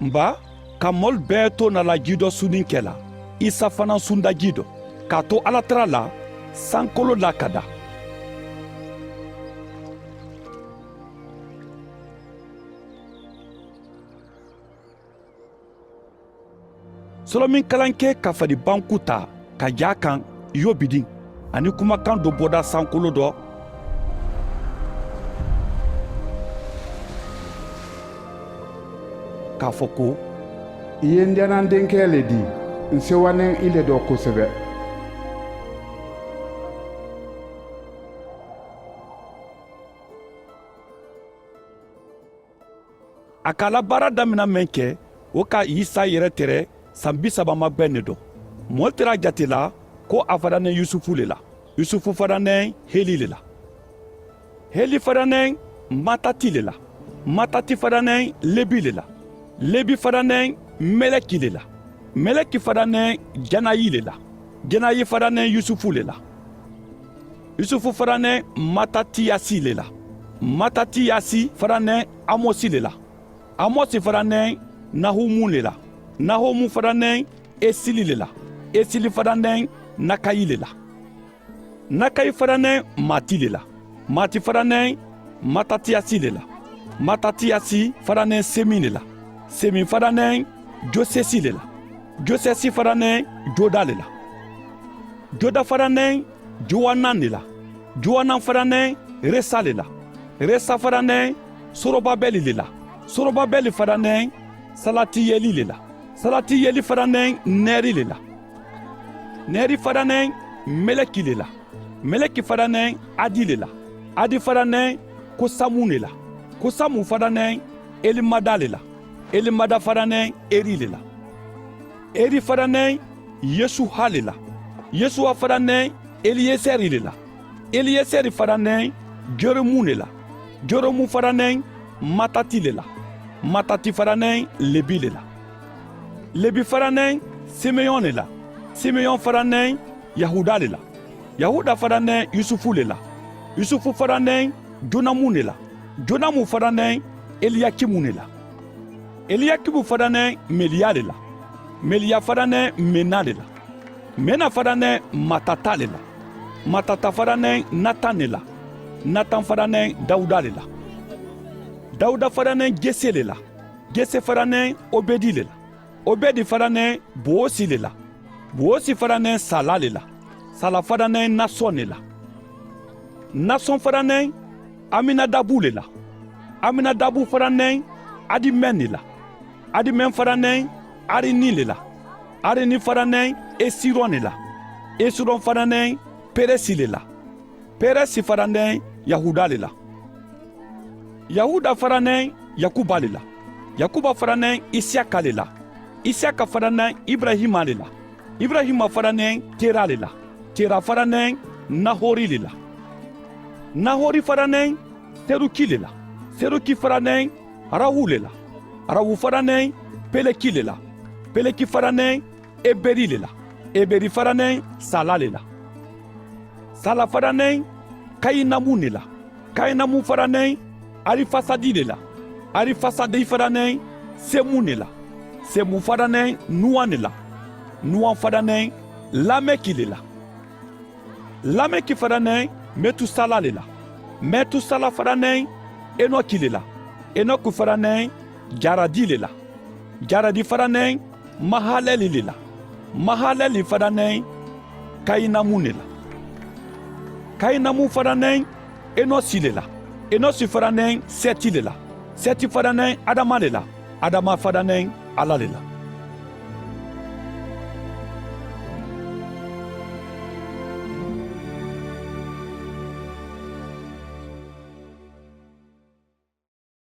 nba ka mɔlu bɛɛ to na la ji dɔ sunni kɛ la isa fana sunda ji dɔ k'a to alatara la sankolo la ka da solomin kalankɛ ka fadi banku ta ka ja kan yo bidin ani kumakan dɔ bɔda sankolo dɔ k'a fɔ ko i ye n denkɛ le di n sewannen i le dɔ kosɛbɛ. a k'a la baara damina mɛn kɛ o ka isa yɛrɛ tɛrɛ san 30 ma gwɛn ne dɔ mɔɔ tɛra jate la ko a fadanen yusufu le la yusufu fadanen heli le la heli fadanen matati le la matati fadanen lebi le la lebi fadanen meleki le la meleki fadanen janayi le la janayi fadanen yusufu le la yusufu fadanen matatiyasi le la matatiyasi fadanen amosi le la amosi fadanen nahumu le la nahumu fadanen esili le la esili fadanen nakayi le la nakayi fadanen mati le la mati fadanen matatiyasi le la matatiyasi fadanen semi le la semi fadanen josesi le la josesi fadanen joda le la joda fadanen jowanan le la jowanan fadanen resa le la resa fadanen sorobabeli le la sorobabeli fadanen salatiyeli le la salatiyeli fadanen neri le la neri fadanen meleki le la meleki fadanen adi le la adi fadanen kosamu le la kosamu fadanen elimada le la elimada fadanen eri le la eri fadanen yesuha le la yesuha fadanen eliyeseri le la eliyeseri fadanen joromu le la joromu fadanen matati le la matati fadanen lebi le la lebi fadanen simeyon le la simeyon fadanen yahuda le la yahuda fadanen yusufu le la yusufu fadanen jonamu le la jonamu fadanen eliyakimu le la eliyakimu fadanen meliya le la meliya fadanen mena le la mena fadanen matata le la matata fadanen natan le la natan fadanen dawuda le la dawuda fadanen gese le la gese fadanen obedi le la obedi fadanen boosi le la boosi fadanen sala le la sala fadanen nason le la nason fadanen aminadabu le la aminadabu fadanen adimen le la adimen fadanen arini le la arini fadanen esiron le la esiron fadanen peresi le la peresi fadanen yahuda le la yahuda fadanen yakuba le la yakuba fadanen isiaka le la isiaka fadanen ibrahima le la ibrahima fadanen tera le la tera fadanen nahori le la nahori fadanen seruki le la seruki fadanen arahu le la arahu fadanen peleki le la peleki fadanen eberi le la eberi fadanen sala le la sala fadanen kayinamu le la kayinamu fadanen arifasadi le la arifasadi fadanen semu le la semu fadanen nuwan le la nuwan fadanen lameki le la lameki fadanen metusala le la metusala fadanen enoki le la enoki fadanen jaradi le la jaradi fadanen mahaleli le la mahaleli fadanen kayinamu le la kayinamu fadanen enosi le la enosi fadanen seti le la seti fadanen adama le la adama fadanen ala le la